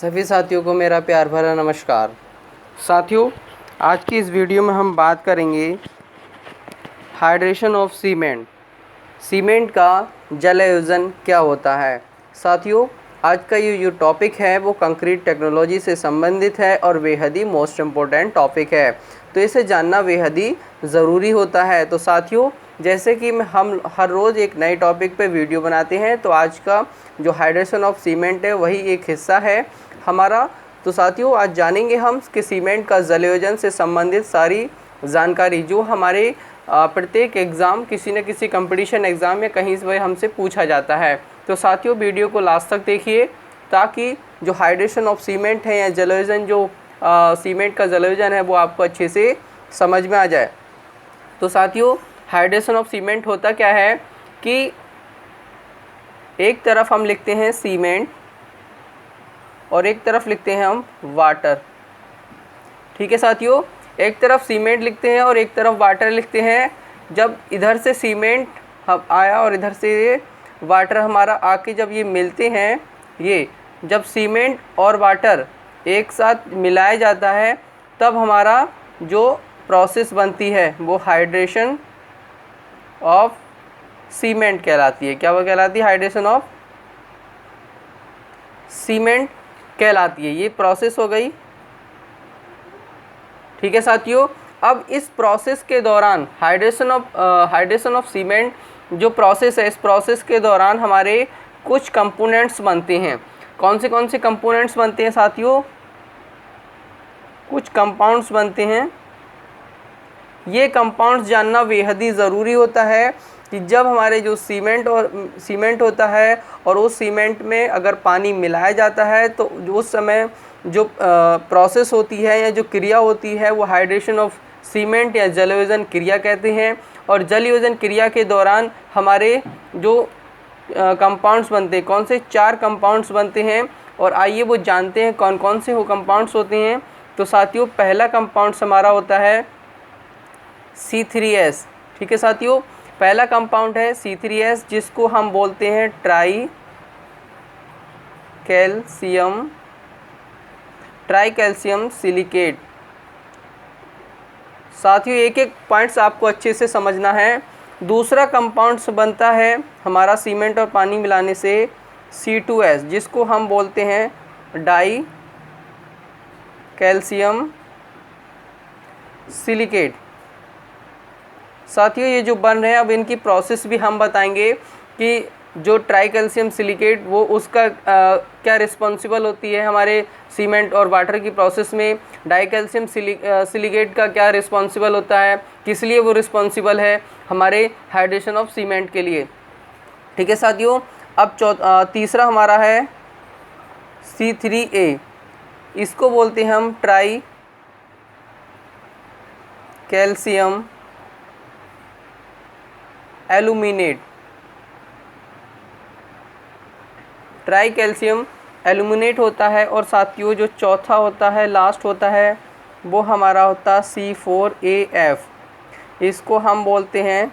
सभी साथियों को मेरा प्यार भरा नमस्कार। साथियों, आज की इस वीडियो में हम बात करेंगे हाइड्रेशन ऑफ सीमेंट। सीमेंट का जलायोजन क्या होता है। साथियों, आज का ये जो टॉपिक है वो कंक्रीट टेक्नोलॉजी से संबंधित है और बेहद ही मोस्ट इम्पोर्टेंट टॉपिक है, तो इसे जानना बेहद ही ज़रूरी होता है। तो साथियों, जैसे कि हम हर रोज़ एक नए टॉपिक पे वीडियो बनाते हैं, तो आज का जो हाइड्रेशन ऑफ सीमेंट है वही एक हिस्सा है हमारा। तो साथियों, आज जानेंगे हम कि सीमेंट का जलायोजन से संबंधित सारी जानकारी जो हमारे प्रत्येक एग्ज़ाम, किसी न किसी कंपटीशन एग्ज़ाम या कहीं से हमसे पूछा जाता है। तो साथियों, वीडियो को लास्ट तक देखिए ताकि जो हाइड्रेशन ऑफ सीमेंट है या जलायोजन, जो सीमेंट का जलायोजन है, वो आपको अच्छे से समझ में आ जाए। तो साथियों, हाइड्रेशन ऑफ सीमेंट होता क्या है कि एक तरफ हम लिखते हैं सीमेंट और एक तरफ लिखते हैं हम वाटर। ठीक है साथियों, एक तरफ सीमेंट लिखते हैं और एक तरफ वाटर लिखते हैं। जब इधर से सीमेंट हम आया और इधर से वाटर हमारा आके जब ये मिलते हैं, ये जब सीमेंट और वाटर एक साथ मिलाया जाता है, तब हमारा जो प्रोसेस बनती है वो हाइड्रेशन ऑफ सीमेंट कहलाती है। क्या वो कहलाती है? हाइड्रेशन ऑफ सीमेंट कहलाती है। ये प्रोसेस हो गई। ठीक है साथियों, अब इस प्रोसेस के दौरान हाइड्रेशन ऑफ सीमेंट जो प्रोसेस है, इस प्रोसेस के दौरान हमारे कुछ कंपोनेंट्स बनते हैं। कौन से कंपोनेंट्स बनते हैं साथियों? कुछ कंपाउंड्स बनते हैं। ये कंपाउंड्स जानना बेहद ही ज़रूरी होता है कि जब हमारे जो सीमेंट होता है और उस सीमेंट में अगर पानी मिलाया जाता है, तो उस समय जो प्रोसेस होती है या जो क्रिया होती है वो हाइड्रेशन ऑफ सीमेंट या जलयोजन क्रिया कहते हैं। और जलयोजन क्रिया के दौरान हमारे जो कंपाउंड्स बनते हैं, कौन से? 4 कंपाउंड्स बनते हैं। और आइए वो जानते हैं कौन कौन से वो कंपाउंड्स होते हैं। तो साथियों, पहला कंपाउंड्स हमारा होता है C3S। ठीक है साथियों, पहला कंपाउंड है C3S, जिसको हम बोलते हैं ट्राई कैल्शियम सिलिकेट। साथियों, एक एक पॉइंट्स आपको अच्छे से समझना है। दूसरा कंपाउंड्स बनता है हमारा सीमेंट और पानी मिलाने से C2S, जिसको हम बोलते हैं डाई कैल्शियम सिलिकेट। साथियों, ये जो बन रहे हैं, अब इनकी प्रोसेस भी हम बताएंगे कि जो ट्राई कैल्शियम सिलिकेट वो उसका क्या रिस्पॉन्सिबल होती है हमारे सीमेंट और वाटर की प्रोसेस में। डाई कैल्शियम सिलिकेट का क्या रिस्पॉन्सिबल होता है, किस लिए वो रिस्पॉन्सिबल है हमारे हाइड्रेशन ऑफ सीमेंट के लिए। ठीक है साथियों, अब तीसरा हमारा है C3A। इसको बोलते हैं हम try calcium aluminate. Try calcium aluminate होता है। और साथियों, जो चौथा होता है, लास्ट होता है, वो हमारा होता है C4AF। इसको हम बोलते हैं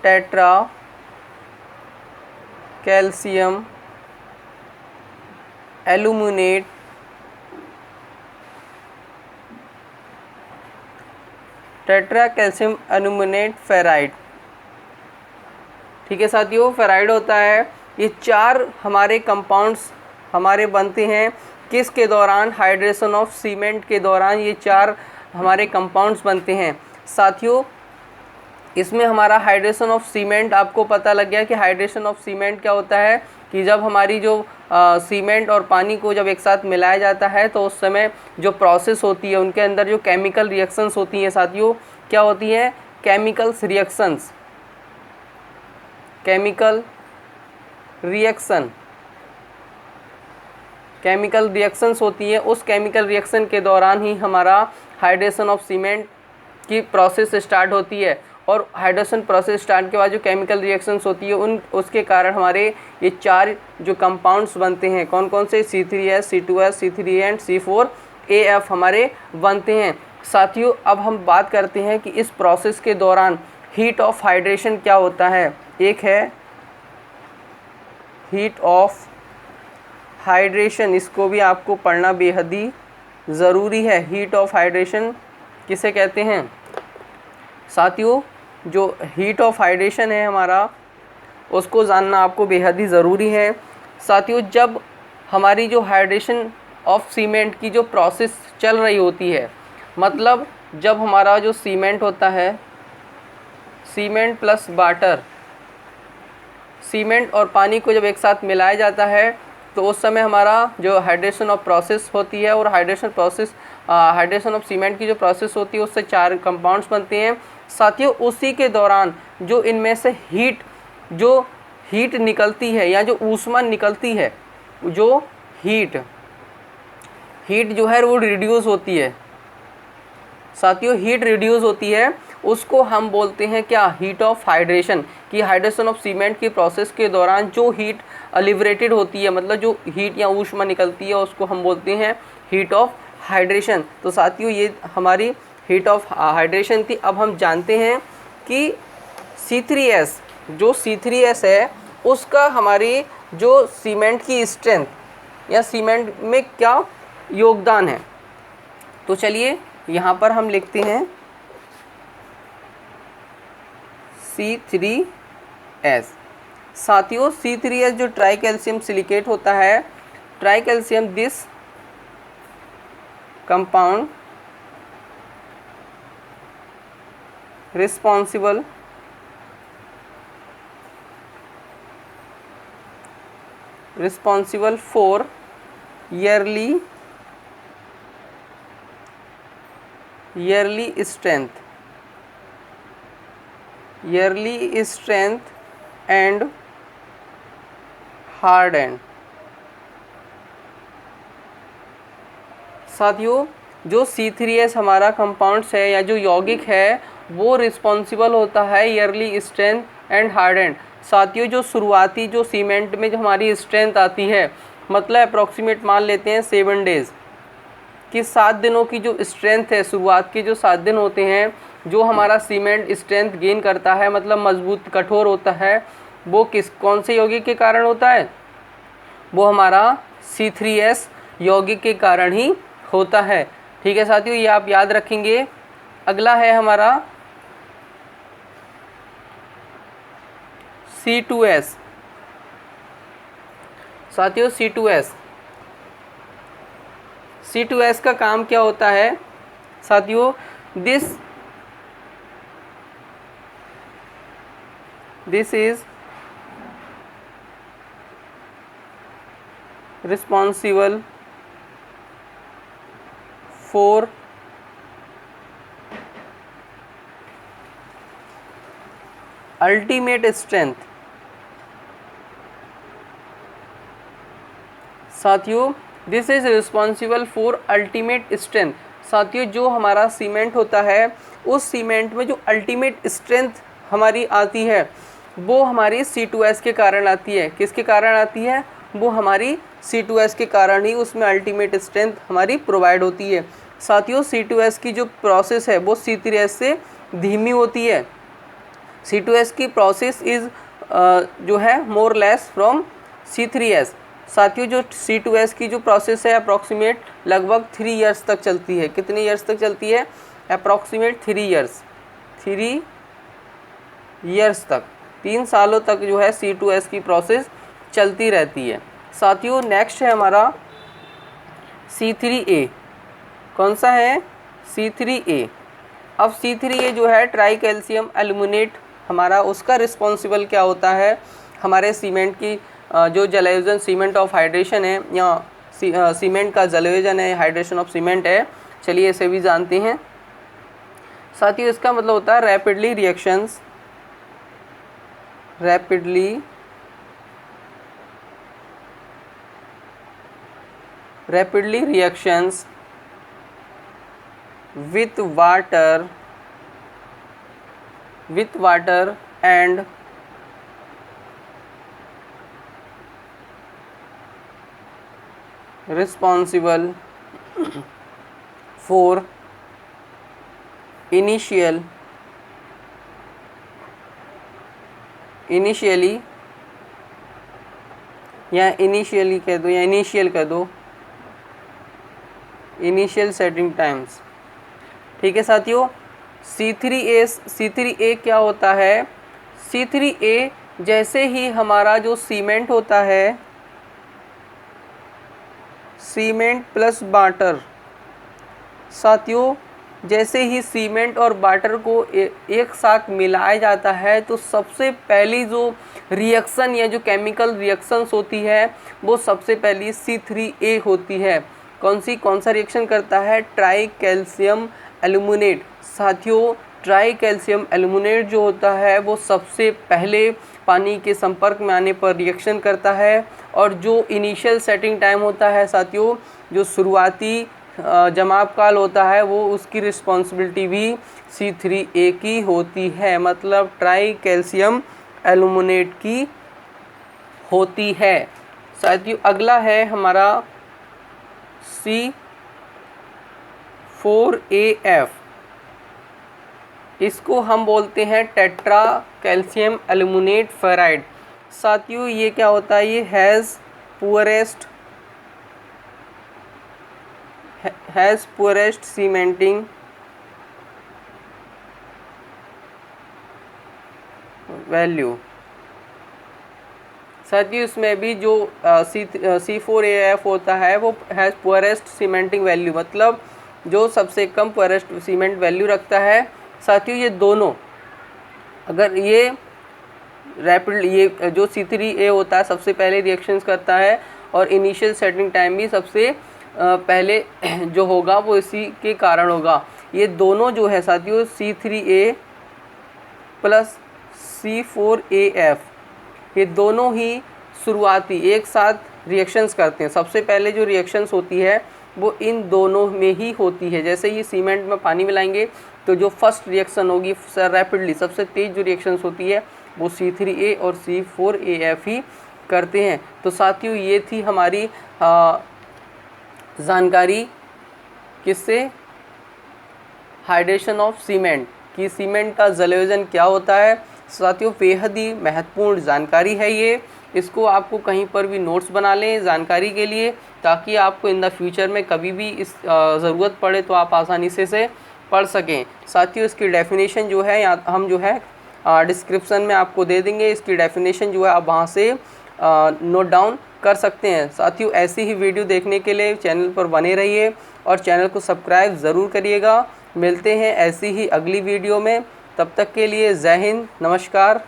tetra calcium aluminate tetra calcium aluminate ferrite. ठीक है साथियों, फेराइड होता है। ये 4 हमारे कंपाउंड्स हमारे बनते हैं किसके दौरान? हाइड्रेशन ऑफ सीमेंट के दौरान ये 4 हमारे कंपाउंड्स बनते हैं। साथियों, इसमें हमारा हाइड्रेशन ऑफ सीमेंट, आपको पता लग गया कि हाइड्रेशन ऑफ सीमेंट क्या होता है कि जब हमारी जो सीमेंट और पानी को जब एक साथ मिलाया जाता है, तो उस समय जो प्रोसेस होती है उनके अंदर जो केमिकल रिएक्शंस होती हैं साथियों, क्या होती हैं? केमिकल रिएक्शंस होती है। उस केमिकल रिएक्शन के दौरान ही हमारा हाइड्रेशन ऑफ सीमेंट की प्रोसेस स्टार्ट होती है। और हाइड्रेशन प्रोसेस स्टार्ट के बाद जो केमिकल रिएक्शंस होती है उसके कारण हमारे ये 4 जो कंपाउंड्स बनते हैं, कौन कौन से? C3S, C2S, C3A and C4AF हमारे बनते हैं। साथियों, अब हम बात करते हैं कि इस प्रोसेस के दौरान हीट ऑफ हाइड्रेशन क्या होता है। एक है हीट ऑफ हाइड्रेशन, इसको भी आपको पढ़ना बेहद ही ज़रूरी है। हीट ऑफ हाइड्रेशन किसे कहते हैं साथियों? जो हीट ऑफ हाइड्रेशन है हमारा, उसको जानना आपको बेहद ही ज़रूरी है साथियों। जब हमारी जो हाइड्रेशन ऑफ सीमेंट की जो प्रोसेस चल रही होती है, मतलब जब हमारा जो सीमेंट होता है, सीमेंट प्लस वाटर, सीमेंट और पानी को जब एक साथ मिलाया जाता है तो उस समय हमारा जो हाइड्रेशन ऑफ प्रोसेस होती है, और हाइड्रेशन ऑफ सीमेंट की जो प्रोसेस होती है उससे 4 कंपाउंड्स बनते हैं साथियों। उसी के दौरान जो इनमें से हीट निकलती है या जो ऊष्मा निकलती है, जो हीट जो है वो रिड्यूस होती है साथियों, हीट रिड्यूस होती है, उसको हम बोलते हैं क्या? Heat of hydration. कि हाइड्रेशन ऑफ सीमेंट की प्रोसेस के दौरान जो हीट लिबरेटेड होती है, मतलब जो हीट या ऊष्मा निकलती है, उसको हम बोलते हैं हीट ऑफ हाइड्रेशन। तो साथियों ये हमारी हीट ऑफ हाइड्रेशन थी। अब हम जानते हैं कि C3S, जो C3S है उसका हमारी जो सीमेंट की स्ट्रेंथ या सीमेंट में क्या योगदान है। तो चलिए यहाँ पर हम लिखते हैं C3S। साथियों C3S जो ट्राई कैल्शियम सिलिकेट होता है, try calcium, this compound responsible for yearly strength and harden। साथियों जो C3S हमारा कंपाउंड्स है या जो यौगिक है वो रिस्पॉन्सिबल होता है ईयरली स्ट्रेंथ एंड हार्डेंड। साथियों जो शुरुआती जो सीमेंट में जो हमारी स्ट्रेंथ आती है, मतलब अप्रॉक्सीमेट मान लेते हैं 7 डेज़ कि 7 दिनों की जो स्ट्रेंथ है, शुरुआत के जो 7 दिन होते हैं, जो हमारा सीमेंट स्ट्रेंथ गेन करता है, मतलब मजबूत कठोर होता है, वो कौन से यौगिक के कारण होता है? वो हमारा C3S यौगिक के कारण ही होता है। ठीक है साथियों, ये आप याद रखेंगे। अगला है हमारा C2S। साथियों C2S का काम क्या होता है साथियों? This is responsible for ultimate strength. साथियों this is responsible for ultimate strength. साथियों जो हमारा सीमेंट होता है, उस सीमेंट में जो अल्टीमेट स्ट्रेंथ हमारी आती है वो हमारी C2S के कारण आती है। किसके कारण आती है? वो हमारी C2S के कारण ही उसमें अल्टीमेट स्ट्रेंथ हमारी प्रोवाइड होती है। साथियों C2S की जो प्रोसेस है वो C3S से धीमी होती है। C2S की प्रोसेस इज़ जो है मोर लेस फ्रॉम C3S। साथियों जो C2S की जो प्रोसेस है अप्रॉक्सीमेट लगभग 3 इयर्स तक चलती है। कितने इयर्स तक चलती है? अप्रॉक्सीमेट 3 इयर्स तक, 3 सालों तक जो है C2S की प्रोसेस चलती रहती है। साथियों नेक्स्ट है हमारा C3A। कौन सा है? C3A। अब C3A जो है ट्राई कैल्शियम एल्यूमिनेट हमारा, उसका रिस्पॉन्सिबल क्या होता है? हमारे सीमेंट की जो जलयोजन, सीमेंट ऑफ हाइड्रेशन है या सीमेंट का जलयोजन है, हाइड्रेशन ऑफ सीमेंट है। चलिए इसे भी जानते हैं साथियों। इसका मतलब होता है rapidly reactions with water and responsible for initially या इनिशियली कह दो या इनिशियल कह दो, इनिशियल सेटिंग टाइम्स। ठीक है साथियों। C3A क्या होता है? C3A जैसे ही हमारा जो सीमेंट होता है, सीमेंट प्लस वाटर, साथियों जैसे ही सीमेंट और वाटर को एक साथ मिलाया जाता है तो सबसे पहली जो रिएक्शन या जो केमिकल रिएक्शंस होती है वो सबसे पहली C3A होती है। कौन सा रिएक्शन करता है? Try calcium aluminate. साथियों ट्राई कैल्शियम एल्यूमिनेट जो होता है वो सबसे पहले पानी के संपर्क में आने पर रिएक्शन करता है, और जो इनिशियल सेटिंग टाइम होता है साथियों, जो शुरुआती जमाव काल होता है, वो उसकी रिस्पॉन्सिबिलिटी भी C3A की होती है, मतलब ट्राई कैल्शियम एल्यूमिनेट की होती है। साथियों अगला है हमारा C4AF। इसको हम बोलते हैं टेट्रा कैल्शियम एल्यूमिनेट फेराइड। साथियों ये क्या होता है? ये हैज़ पुअरेस्ट सीमेंटिंग वैल्यू। साथियों इसमें भी जो C4AF होता है वो हैज़ पुअरेस्ट सीमेंटिंग वैल्यू, मतलब जो सबसे कम पुअरेस्ट सीमेंट वैल्यू रखता है। साथियों ये दोनों अगर ये ये जो C3A होता है सबसे पहले रिएक्शंस करता है, और इनिशियल सेटिंग टाइम भी सबसे पहले जो होगा वो इसी के कारण होगा। ये दोनों जो है साथियों C3A प्लस C4AF, ये दोनों ही शुरुआती एक साथ रिएक्शंस करते हैं। सबसे पहले जो रिएक्शंस होती है वो इन दोनों में ही होती है। जैसे ही सीमेंट में पानी मिलाएंगे तो जो फर्स्ट रिएक्शन होगी रैपिडली सबसे तेज़ जो रिएक्शंस होती है वो C3A और C4AF ही करते हैं। तो साथियों ये थी हमारी जानकारी किससे? हाइड्रेशन ऑफ सीमेंट, कि सीमेंट का जलयोजन क्या होता है। साथियों बेहद ही महत्वपूर्ण जानकारी है ये, इसको आपको कहीं पर भी नोट्स बना लें जानकारी के लिए, ताकि आपको इन द फ्यूचर में कभी भी इस ज़रूरत पड़े तो आप आसानी से पढ़ सकें। साथियों इसकी डेफिनेशन जो है यहाँ हम जो है डिस्क्रिप्शन में आपको दे देंगे, इसकी डेफिनेशन जो है आप वहाँ से नोट डाउन कर सकते हैं। साथियों ऐसी ही वीडियो देखने के लिए चैनल पर बने रहिए और चैनल को सब्सक्राइब ज़रूर करिएगा। मिलते हैं ऐसी ही अगली वीडियो में, तब तक के लिए जय हिंद, नमस्कार।